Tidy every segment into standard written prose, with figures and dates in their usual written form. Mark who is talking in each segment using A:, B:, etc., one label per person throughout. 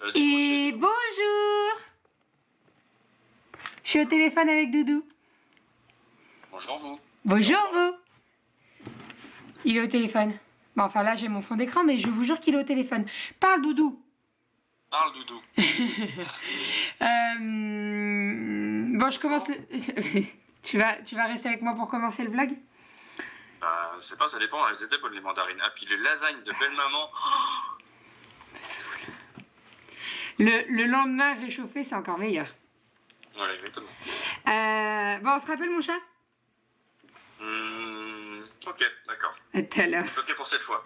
A: Et bonjour. Je suis au téléphone avec Doudou.
B: Bonjour vous.
A: Bonjour vous. Il est au téléphone. Bon, enfin là j'ai mon fond d'écran, mais je vous jure qu'il est au téléphone. Parle Doudou.
B: Parle Doudou.
A: Bon, je commence le... tu vas rester avec moi pour commencer le vlog?
B: Bah, je sais pas, ça dépend, elles étaient bonnes les mandarines. Ah, puis les lasagnes de belle-maman.
A: Me saoule. Le lendemain réchauffé, c'est encore meilleur.
B: Ouais, exactement.
A: Bon, on se rappelle mon chat?
B: Ok, d'accord.
A: À tout à l'heure.
B: Ok pour cette fois.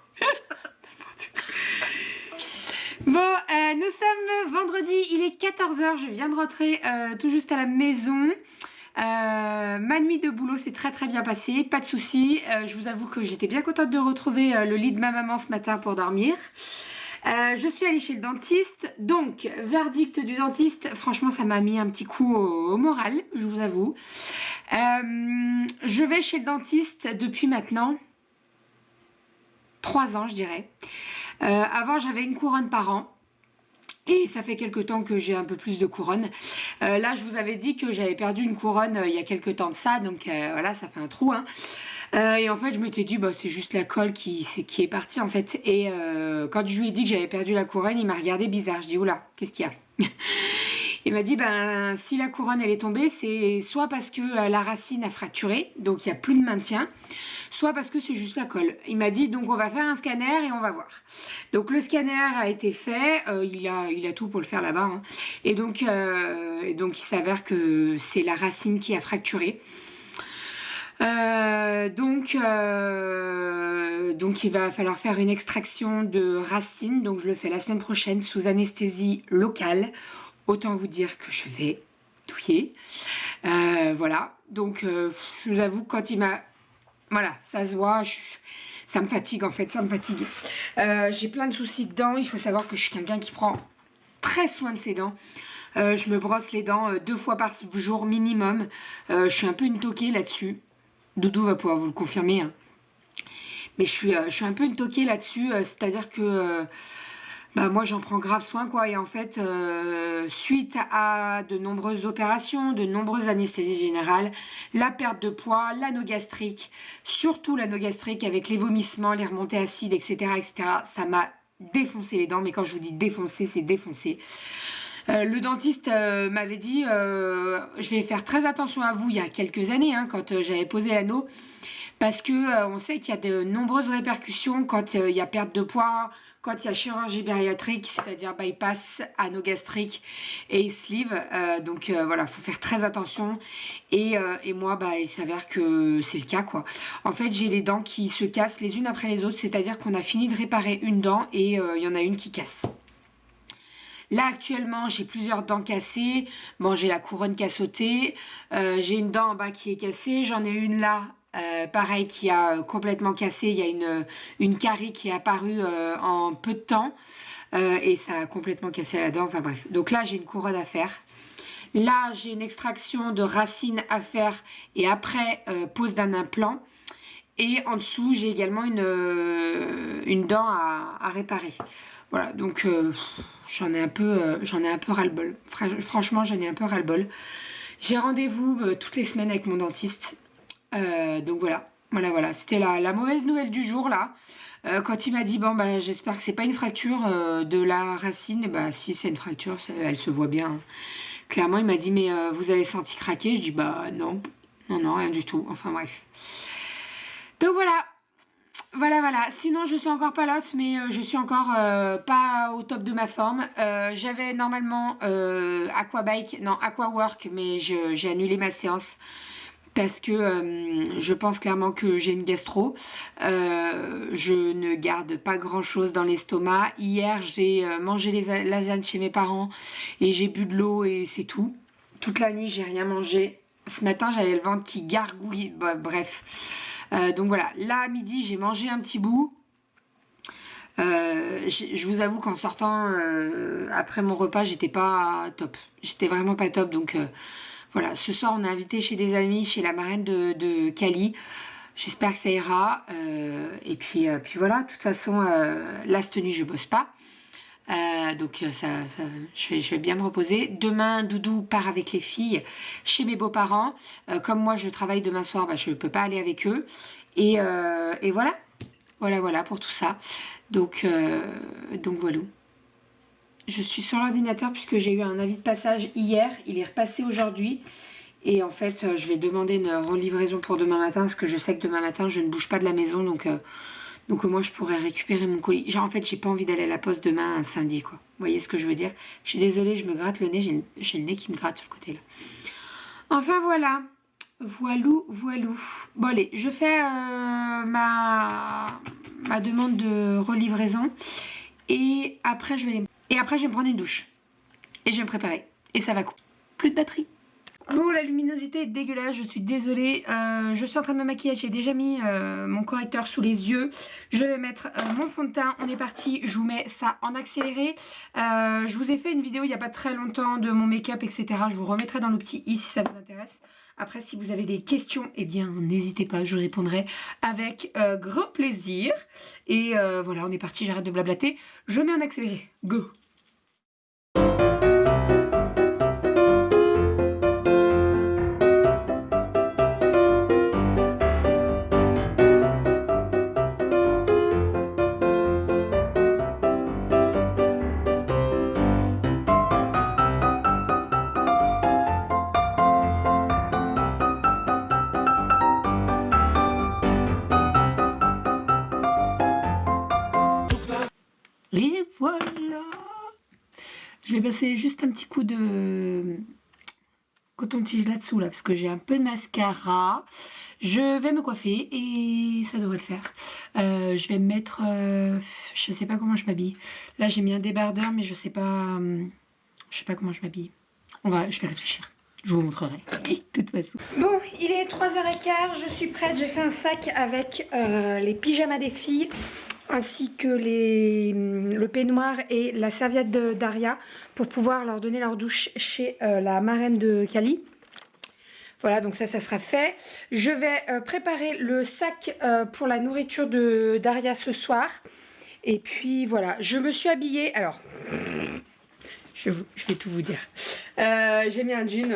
A: Bon, nous sommes vendredi, il est 14h, je viens de rentrer tout juste à la maison. Ma nuit de boulot s'est très très bien passée, pas de soucis. Je vous avoue que j'étais bien contente de retrouver le lit de ma maman ce matin pour dormir. Je suis allée chez le dentiste, donc verdict du dentiste, franchement ça m'a mis un petit coup au moral, je vous avoue. Je vais chez le dentiste depuis maintenant 3 ans je dirais. Avant j'avais une couronne par an. Et ça fait quelques temps que j'ai un peu plus de couronne. Là, je vous avais dit que j'avais perdu une couronne il y a quelques temps de ça. Donc voilà, ça fait un trou. Hein. Et en fait, je m'étais dit, bah, c'est juste la colle qui est partie en fait. Et quand je lui ai dit que j'avais perdu la couronne, il m'a regardé bizarre. Je dis, oula, qu'est-ce qu'il y a? Il m'a dit, ben, si la couronne elle est tombée, c'est soit parce que la racine a fracturé, donc il n'y a plus de maintien, soit parce que c'est juste la colle. Il m'a dit, donc on va faire un scanner et on va voir. Donc le scanner a été fait, il a tout pour le faire là-bas, hein. Et donc il s'avère que c'est la racine qui a fracturé. Donc il va falloir faire une extraction de racine, donc je le fais la semaine prochaine sous anesthésie locale. Autant vous dire que je vais douiller. Voilà. Donc, je vous avoue, quand il m'a... Voilà, ça se voit. Ça me fatigue, en fait. Ça me fatigue. J'ai plein de soucis de dents. Il faut savoir que je suis quelqu'un qui prend très soin de ses dents. Je me brosse les dents 2 fois par jour minimum. Je suis un peu une toquée là-dessus. Doudou va pouvoir vous le confirmer. Hein. Mais je suis un peu une toquée là-dessus. C'est-à-dire que... bah moi j'en prends grave soin quoi et en fait suite à de nombreuses opérations, de nombreuses anesthésies générales, la perte de poids, l'anneau gastrique, surtout l'anneau gastrique avec les vomissements, les remontées acides, etc. ça m'a défoncé les dents, mais quand je vous dis défoncé, c'est défoncé. Le dentiste m'avait dit je vais faire très attention à vous il y a quelques années hein, quand j'avais posé l'anneau. Parce que on sait qu'il y a de nombreuses répercussions quand il y a perte de poids, quand il y a chirurgie bariatrique, c'est-à-dire bypass, anneau gastrique et sleeve. Donc voilà, faut faire très attention. Et moi, bah, il s'avère que c'est le cas, quoi. En fait, j'ai les dents qui se cassent les unes après les autres, c'est-à-dire qu'on a fini de réparer une dent et il y en a une qui casse. Là actuellement j'ai plusieurs dents cassées, bon j'ai la couronne qui a sauté, j'ai une dent en bas qui est cassée, j'en ai une là, pareil qui a complètement cassé, il y a une carie qui est apparue en peu de temps et ça a complètement cassé la dent, enfin bref. Donc là j'ai une couronne à faire. Là j'ai une extraction de racines à faire et après pose d'un implant. Et en dessous, j'ai également une dent à réparer. Voilà, donc j'en ai un peu ras-le-bol. Franchement, j'en ai un peu ras-le-bol. J'ai rendez-vous toutes les semaines avec mon dentiste. Donc voilà, voilà. C'était la mauvaise nouvelle du jour là. Quand il m'a dit, bon, bah, j'espère que c'est pas une fracture de la racine. Bah, si c'est une fracture, elle se voit bien. Hein. Clairement, il m'a dit, mais vous avez senti craquer? Je dis, bah non, rien du tout. Enfin bref. Donc voilà. Sinon, je suis encore pas lotte, mais je suis encore pas au top de ma forme. J'avais normalement Aquawork, mais j'ai annulé ma séance parce que je pense clairement que j'ai une gastro. Je ne garde pas grand-chose dans l'estomac. Hier, j'ai mangé les lasagnes chez mes parents et j'ai bu de l'eau et c'est tout. Toute la nuit, j'ai rien mangé. Ce matin, j'avais le ventre qui gargouille. Bah, bref. Donc voilà, là à midi j'ai mangé un petit bout. Je vous avoue qu'en sortant après mon repas j'étais pas top. J'étais vraiment pas top donc voilà. Ce soir on est invité chez des amis, chez la marraine de Cali. J'espère que ça ira. Et puis voilà, de toute façon là cette nuit je bosse pas. Donc je vais bien me reposer. Demain, Doudou part avec les filles chez mes beaux-parents. Comme moi, je travaille demain soir, je ne peux pas aller avec eux. Et voilà. Voilà pour tout ça. Donc voilà. Je suis sur l'ordinateur puisque j'ai eu un avis de passage hier. Il est repassé aujourd'hui. Et en fait, je vais demander une relivraison pour demain matin parce que je sais que demain matin, je ne bouge pas de la maison. Donc au moins, je pourrais récupérer mon colis. Genre, en fait, j'ai pas envie d'aller à la poste demain, un samedi, quoi. Vous voyez ce que je veux dire? Je suis désolée, je me gratte le nez. J'ai le nez qui me gratte sur le côté, là. Enfin, voilà. Voilou. Bon, allez, je fais ma demande de relivraison. Et après, je vais me prendre une douche. Et je vais me préparer. Et ça va couper. Plus de batterie. Bon, la luminosité est dégueulasse, je suis désolée. Je suis en train de me maquiller, j'ai déjà mis mon correcteur sous les yeux. Je vais mettre mon fond de teint, on est parti. Je vous mets ça en accéléré. Je vous ai fait une vidéo il n'y a pas très longtemps de mon make-up, etc. Je vous remettrai dans le petit i si ça vous intéresse. Après, si vous avez des questions, eh bien, n'hésitez pas, je répondrai avec grand plaisir. Et voilà, on est parti, j'arrête de blablater. Je mets en accéléré. Go! Et voilà. Je vais passer juste un petit coup de coton-tige là-dessous, là, parce que j'ai un peu de mascara. Je vais me coiffer et ça devrait le faire. Je vais me mettre... je sais pas comment je m'habille. Là, j'ai mis un débardeur, mais je sais pas comment je m'habille. Je vais réfléchir. Je vous montrerai, de toute façon. Bon, il est 3h15, je suis prête. J'ai fait un sac avec les pyjamas des filles, ainsi que le peignoir et la serviette de Daria, pour pouvoir leur donner leur douche chez la marraine de Cali. Voilà, donc ça sera fait. Je vais préparer le sac pour la nourriture de Daria ce soir. Et puis voilà, je me suis habillée. Alors... Je vais tout vous dire. J'ai mis un jean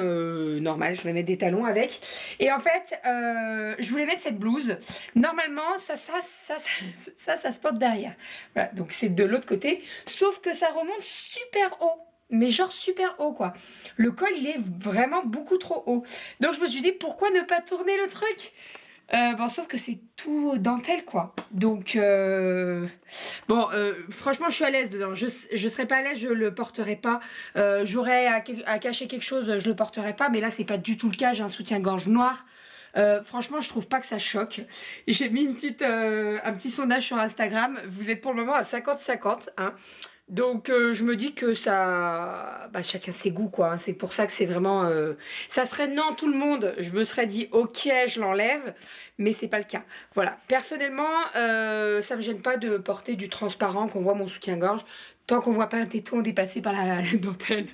A: normal, je vais mettre des talons avec. Et en fait, je voulais mettre cette blouse. Normalement, ça se porte derrière. Voilà, donc c'est de l'autre côté. Sauf que ça remonte super haut. Mais genre super haut, quoi. Le col, il est vraiment beaucoup trop haut. Donc je me suis dit, pourquoi ne pas tourner le truc ? Bon, sauf que c'est tout dentelle, quoi. Donc, franchement, je suis à l'aise dedans. Je serais pas à l'aise, je le porterai pas. J'aurais à cacher quelque chose, je le porterai pas. Mais là, c'est pas du tout le cas. J'ai un soutien-gorge noir. Franchement, je trouve pas que ça choque. J'ai mis un petit sondage sur Instagram. Vous êtes pour le moment à 50-50, hein. Donc je me dis que ça, chacun ses goûts, quoi. C'est pour ça que c'est vraiment, ça serait non tout le monde. Je me serais dit ok, je l'enlève, mais c'est pas le cas. Voilà. Personnellement, ça me gêne pas de porter du transparent, qu'on voit mon soutien-gorge, tant qu'on voit pas un téton dépassé par la dentelle.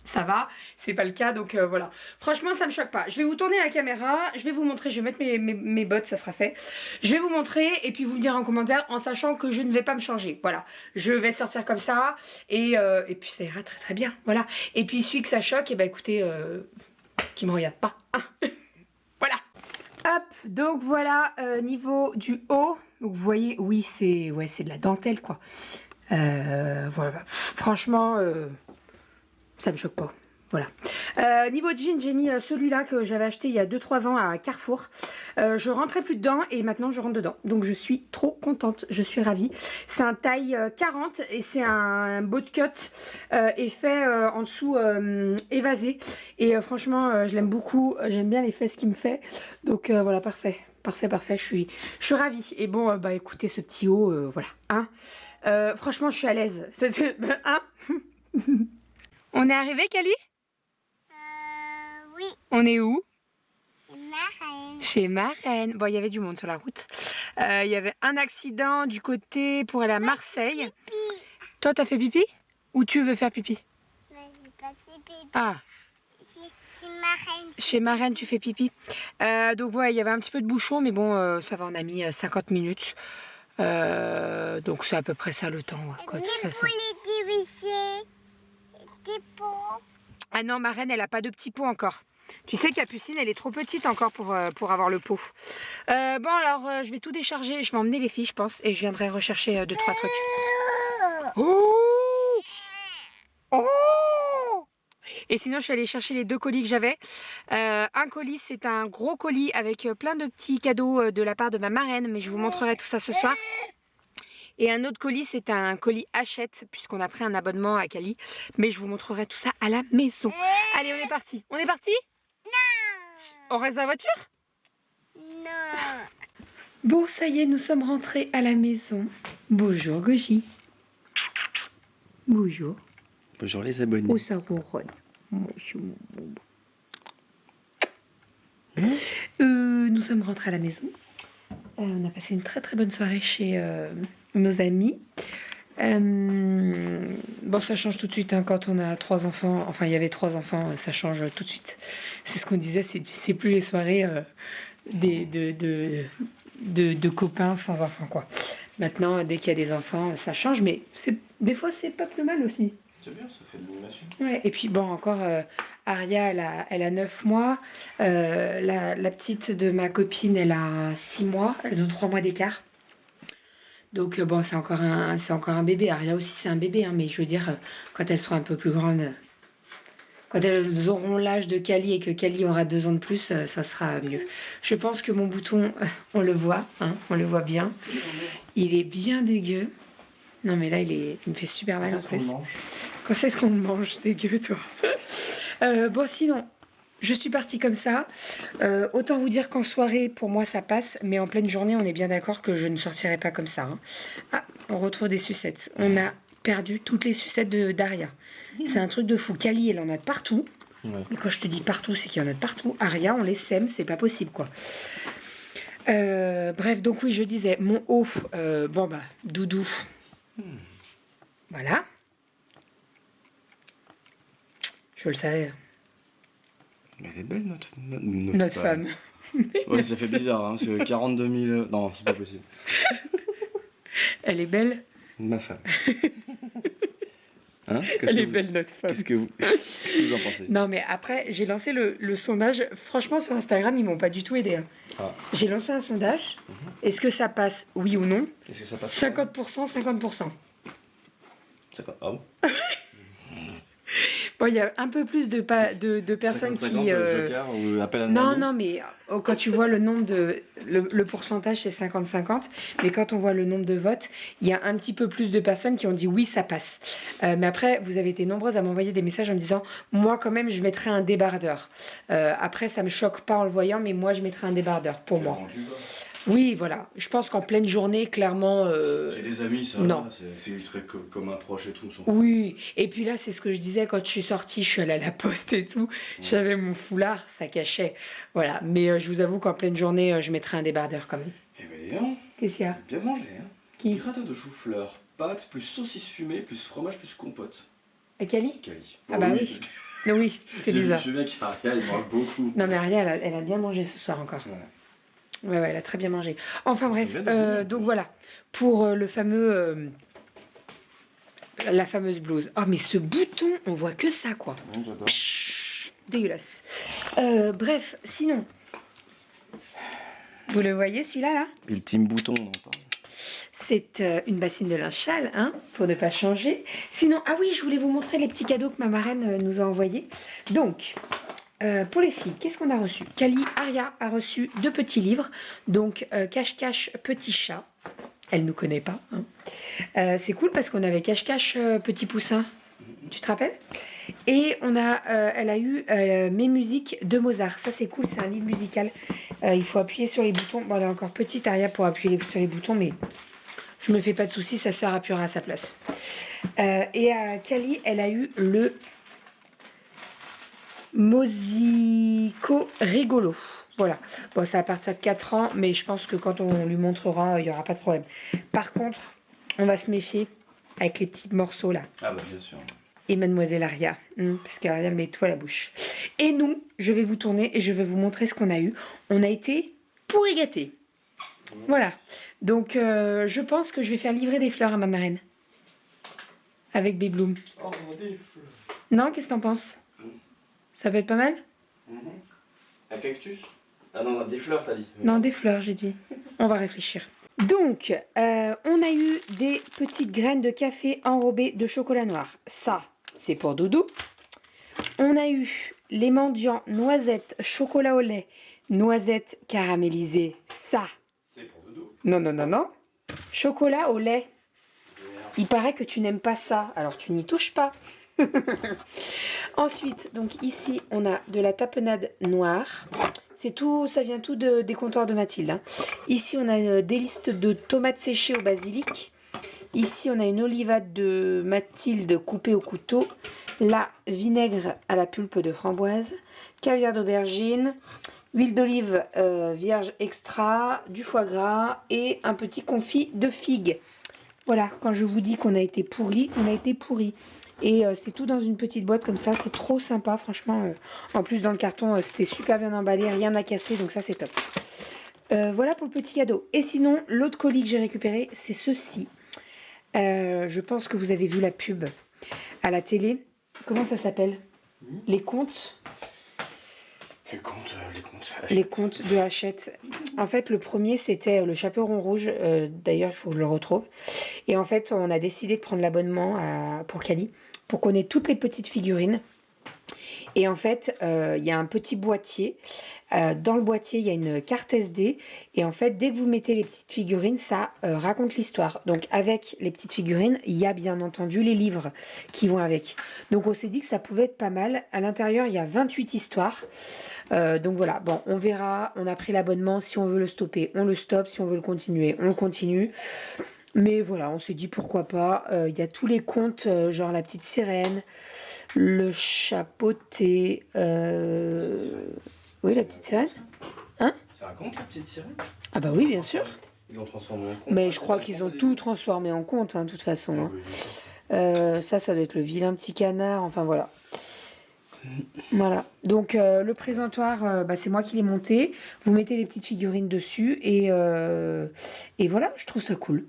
A: Ça va, c'est pas le cas, donc voilà. Franchement, ça me choque pas. Je vais vous tourner la caméra, je vais vous montrer, je vais mettre mes bottes, ça sera fait. Je vais vous montrer et puis vous me direz en commentaire, en sachant que je ne vais pas me changer. Voilà, je vais sortir comme ça et puis ça ira très très bien. Voilà. Et puis celui que ça choque, et écoutez, qui me regarde pas. Hein. Voilà. Hop, donc voilà, niveau du haut. Donc vous voyez, oui, c'est de la dentelle, quoi. Voilà, franchement... ça me choque pas. Voilà. Niveau jean, j'ai mis celui-là que j'avais acheté il y a 2-3 ans à Carrefour. Je rentrais plus dedans et maintenant je rentre dedans. Donc je suis trop contente. Je suis ravie. C'est un taille 40 et c'est un bootcut effet en dessous évasé. Et franchement, je l'aime beaucoup. J'aime bien les fesses qu'il me fait. Donc voilà, parfait. Parfait. Je suis ravie. Et bon, écoutez, ce petit haut, voilà. Hein, franchement, je suis à l'aise. Hein. On est arrivé, Cali?
C: Oui.
A: On est où?
C: C'est marraine.
A: Chez Marraine. Bon, il y avait du monde sur la route. Il y avait un accident du côté pour aller à Marseille.
C: Pipi.
A: Toi, t'as fait pipi? Ou tu veux faire pipi?
C: Non, j'ai pas fait pipi.
A: Ah,
C: C'est marraine.
A: chez Marraine, tu fais pipi. Donc, voilà, il y avait un petit peu de bouchon, mais bon, ça va, on a mis 50 minutes. Donc, c'est à peu près ça le temps, quoi, de toute façon.
C: Les petit pot.
A: Ah non, ma reine, elle a pas de petit pot encore. Tu sais, Capucine, elle est trop petite encore pour avoir le pot. Bon, alors, je vais tout décharger. Je vais emmener les filles, je pense, et je viendrai rechercher 2-3 trucs. Oh! Oh! Et sinon, je suis allée chercher les 2 colis que j'avais. Un colis, c'est un gros colis avec plein de petits cadeaux de la part de ma marraine, mais je vous montrerai tout ça ce soir. Et un autre colis, c'est un colis Hachette, puisqu'on a pris un abonnement à Cali. Mais je vous montrerai tout ça à la maison. Allez, on est parti. On est parti? On reste dans la voiture?
C: Non.
A: Bon, ça y est, nous sommes rentrés à la maison. Bonjour, Goji. Bonjour.
D: Bonjour les abonnés.
A: Oh, ça ronronne. Bonjour, mon bobo. Nous sommes rentrés à la maison. On a passé une très très bonne soirée chez nos amis. Bon, ça change tout de suite hein, quand on a 3 enfants. Enfin, il y avait 3 enfants, ça change tout de suite. C'est ce qu'on disait, c'est plus les soirées de copains sans enfants, quoi. Maintenant, dès qu'il y a des enfants, ça change, mais des fois, c'est pas plus mal aussi.
D: C'est bien, ça fait de l'animation.
A: Ouais, et puis bon, encore, Aria, elle a 9 mois. La petite de ma copine, elle a 6 mois. Elles ont 3 mois d'écart. Donc bon, c'est encore un bébé. Aria aussi, c'est un bébé, hein, mais je veux dire, quand elles seront un peu plus grandes, quand elles auront l'âge de Cali et que Cali aura 2 ans de plus, ça sera mieux. Je pense que mon bouton, on le voit, hein, on le voit bien. Il est bien dégueu. Non, mais là, il me fait super mal en plus. Quand est-ce qu'on le mange? Dégueu, toi. Bon, sinon, je suis partie comme ça. Autant vous dire qu'en soirée, pour moi, ça passe. Mais en pleine journée, on est bien d'accord que je ne sortirai pas comme ça. Hein. Ah, on retrouve des sucettes. On a perdu toutes les sucettes d'Aria. C'est un truc de fou. Cali, elle en a de partout. Ouais. Et quand je te dis partout, c'est qu'il y en a de partout. Aria, on les sème, c'est pas possible, quoi. Bref, donc oui, je disais, mon haut, bon bah, doudou. Voilà. Je le savais.
D: Mais elle est belle,
A: notre femme.
D: Ouais, ça fait bizarre, hein, parce que 42 000... Non, c'est pas possible.
A: Elle est belle.
D: Ma femme. Hein?
A: Elle est belle, notre femme.
D: Qu'est-ce que vous en pensez?
A: Non, mais après, j'ai lancé le sondage. Franchement, sur Instagram, ils m'ont pas du tout aidé. Hein. Ah. J'ai lancé un sondage. Est-ce que ça passe, oui ou non?
D: Est-ce que ça passe
A: 50%, 50%.
D: Ah bon?
A: Bon, il y a un peu plus de personnes
D: 50,
A: qui...
D: Joker ou appel à
A: non, non, mais quand tu vois le nombre de... Le pourcentage, c'est 50-50. Mais quand on voit le nombre de votes, il y a un petit peu plus de personnes qui ont dit oui, ça passe. Mais après, vous avez été nombreuses à m'envoyer des messages en me disant moi, quand même, je mettrais un débardeur. Après, ça me choque pas en le voyant, mais moi, je mettrais un débardeur pour moi. Oui, voilà. Je pense qu'en pleine journée, clairement...
D: J'ai des amis, ça,
A: non.
D: C'est très comme un proche et tout.
A: Oui, et puis là, c'est ce que je disais quand je suis sortie, je suis allée à la poste et tout. J'avais mon foulard, ça cachait. Voilà, mais je vous avoue qu'en pleine journée, je mettrais un débardeur quand même.
D: Eh ben, dis donc.
A: Qu'est-ce qu'il y a?
D: Bien mangé, hein.
A: Qui?
D: Gratin de chou-fleur, pâtes, plus saucisse fumée, plus fromage, plus compote.
A: À Cali?
D: Cali.
A: Ah bah oui. Non, oui, c'est bizarre.
D: Je sais bien qu'Aria, il mange beaucoup.
A: Non, mais Aria, elle a bien mangé ce soir encore.
D: Ouais.
A: Ouais, elle a très bien mangé. Enfin bref, donc voilà, pour le fameux... la fameuse blouse. Oh, mais ce bouton, on voit que ça, quoi.
D: J'adore.
A: Dégueulasse. Bref, sinon... Vous le voyez, celui-là, là?
D: Ultime bouton, on en parle.
A: C'est une bassine de linge sale, hein, pour ne pas changer. Sinon, ah oui, je voulais vous montrer les petits cadeaux que ma marraine nous a envoyés. Donc... pour les filles, qu'est-ce qu'on a reçu? Aria a reçu 2 petits livres. Donc, Cache-Cache Petit Chat. Elle ne nous connaît pas. Hein. C'est cool parce qu'on avait Cache-Cache Petit Poussin. Tu te rappelles? Et elle a eu Mes musiques de Mozart. Ça, c'est cool. C'est un livre musical. Il faut appuyer sur les boutons. Bon, elle est encore petite, Aria, pour appuyer sur les boutons. Mais je me fais pas de soucis. Sa sœur appuiera à sa place. Et à Cali, elle a eu le... Mosico rigolo. Voilà. Bon, c'est à partir de 4 ans, mais je pense que quand on lui montrera, il n'y aura pas de problème. Par contre, on va se méfier avec les petits morceaux là.
D: Ah bah bien sûr.
A: Et Mademoiselle Aria, parce qu'Aria met tout à la bouche. Et nous, je vais vous tourner et je vais vous montrer ce qu'on a eu. On a été pourri gâtés. Voilà. Donc, je pense que je vais faire livrer des fleurs à ma marraine. avec Bibloom.
D: Oh, des fleurs.
A: Non, qu'est-ce que t'en penses? Ça peut être pas mal?
D: Un cactus? Ah non, des fleurs, t'as dit.
A: Non, des fleurs, j'ai dit. On va réfléchir. Donc, on a eu des petites graines de café enrobées de chocolat noir. Ça, c'est pour Doudou. On a eu les mendiants noisettes chocolat au lait, noisettes caramélisées. Ça,
D: C'est pour Doudou.
A: non, non, non, non. Chocolat au lait. Il paraît que tu n'aimes pas ça, alors tu n'y touches pas. Ensuite, donc ici, on a de la tapenade noire. C'est tout, ça vient tout des comptoirs de Mathilde. Hein. Ici, on a des listes de tomates séchées au basilic. Ici, on a une olivade de Mathilde coupée au couteau. Là, vinaigre à la pulpe de framboise. Caviar d'aubergine. Huile d'olive vierge extra. Du foie gras. Et un petit confit de figues. Voilà, quand je vous dis qu'on a été pourri, on a été pourri. Et c'est tout dans une petite boîte comme ça, c'est trop sympa franchement. En plus dans le carton, c'était super bien emballé, rien à casser, donc ça c'est top. Voilà pour le petit cadeau. Et sinon, l'autre colis que j'ai récupéré, c'est ceci. Je pense que vous avez vu la pub à la télé. Comment ça s'appelle? Les contes. Les contes de Hachette. En fait, le premier, c'était le Chaperon Rouge. D'ailleurs, il faut que je le retrouve. Et en fait, on a décidé de prendre l'abonnement pour Cali, pour qu'on ait toutes les petites figurines. Et en fait, il y a un petit boîtier. Dans le boîtier, il y a une carte SD. Et en fait, dès que vous mettez les petites figurines, ça raconte l'histoire. Donc, avec les petites figurines, il y a bien entendu les livres qui vont avec. Donc, on s'est dit que ça pouvait être pas mal. À l'intérieur, il y a 28 histoires. Donc, voilà. Bon, on verra. On a pris l'abonnement. Si on veut le stopper, on le stoppe. Si on veut le continuer, on le continue. Mais voilà, on s'est dit pourquoi pas. Il y a tous les contes, genre La Petite Sirène, Le Chapeauté. Oui, La Petite Sirène. Hein?
D: C'est un conte, la petite sirène?
A: Ah bah oui, bien sûr.
D: Ils l'ont transformé en conte.
A: Mais je crois qu'ils ont tout transformé en conte, hein, de toute façon. Hein. Ça doit être Le Vilain Petit Canard, enfin voilà. Voilà, donc le présentoir, c'est moi qui l'ai monté. Vous mettez les petites figurines dessus et voilà, je trouve ça cool.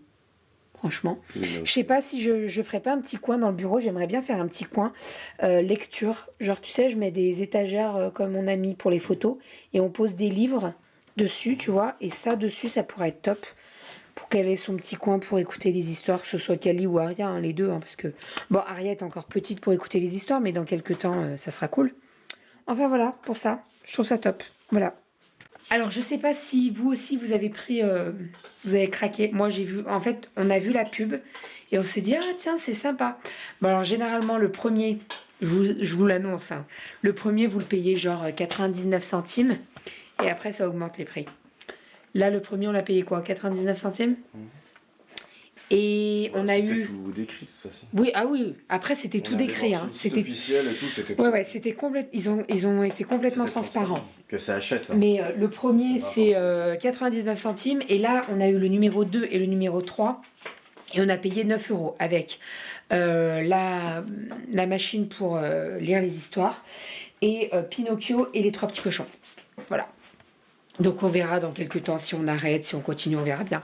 A: Franchement. Je sais pas si je ferais pas un petit coin dans le bureau. J'aimerais bien faire un petit coin lecture. Genre, tu sais, je mets des étagères comme on a mis pour les photos et on pose des livres dessus, tu vois. Et ça, dessus, ça pourrait être top pour qu'elle ait son petit coin pour écouter les histoires, que ce soit Kali ou Aria, hein, les deux. Hein, parce que, bon, Aria est encore petite pour écouter les histoires, mais dans quelques temps, ça sera cool. Enfin, voilà, pour ça. Je trouve ça top. Voilà. Alors, je sais pas si vous aussi, vous avez pris... vous avez craqué. Moi, j'ai vu... En fait, on a vu la pub et on s'est dit, ah tiens, c'est sympa. Bon, alors, généralement, le premier, je vous l'annonce, hein, le premier, vous le payez genre 99 centimes et après, ça augmente les prix. Là, le premier, on l'a payé quoi? 99 centimes. Et on a eu...
D: tout décrit de toute façon.
A: Oui, ah oui. Après, c'était tout décrit. Hein.
D: C'était officiel et tout. C'était
A: ouais, c'était complètement... Ils ont été complètement transparents.
D: Que ça achète. Hein.
A: Mais le premier, c'est 99 centimes. Et là, on a eu le numéro 2 et le numéro 3. Et on a payé 9 € avec la machine pour lire les histoires. Et Pinocchio et les 3 petits cochons. Voilà. Donc, on verra dans quelques temps si on arrête, si on continue, on verra bien.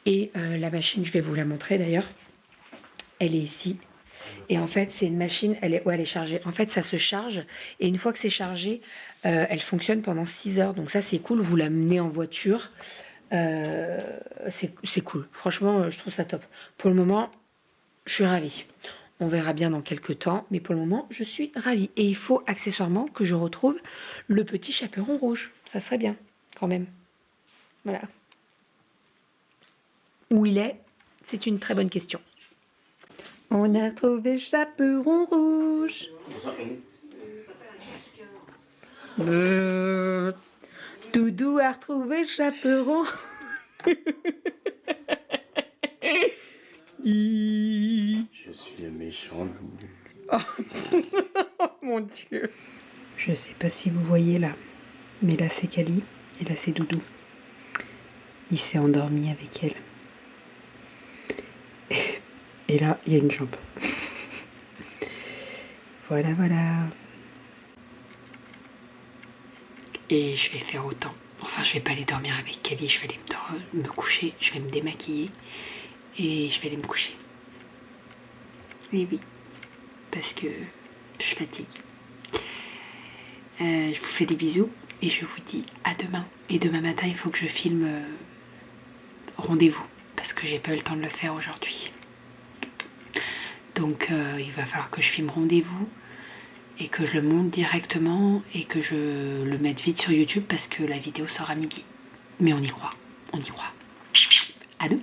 A: Et la machine, je vais vous la montrer d'ailleurs. Elle est ici. Et en fait, c'est une machine, elle est chargée. En fait, ça se charge. Et une fois que c'est chargé, elle fonctionne pendant 6 heures. Donc ça, c'est cool. Vous l'amenez en voiture. C'est cool. Franchement, je trouve ça top. Pour le moment, je suis ravie. On verra bien dans quelques temps. Mais pour le moment, je suis ravie. Et il faut accessoirement que je retrouve le petit chaperon rouge. Ça serait bien, quand même. Voilà. Où il est, c'est une très bonne question. On a trouvé Chaperon Rouge. Doudou a retrouvé Chaperon.
D: Je suis un méchant loup.
A: Oh mon Dieu. Je sais pas si vous voyez là, mais là c'est Kali et là c'est Doudou. Il s'est endormi avec elle. Et là, il y a une jambe. Voilà, voilà. Et je vais faire autant. Enfin, je vais pas aller dormir avec Kelly. Je vais aller me coucher. Je vais me démaquiller. Et je vais aller me coucher. Oui, oui. Parce que je fatigue. Je vous fais des bisous et je vous dis à demain. Et demain matin, il faut que je filme rendez-vous parce que j'ai pas eu le temps de le faire aujourd'hui. Donc il va falloir que je filme rendez-vous et que je le monte directement et que je le mette vite sur YouTube parce que la vidéo sort à midi. Mais on y croit, on y croit. À demain.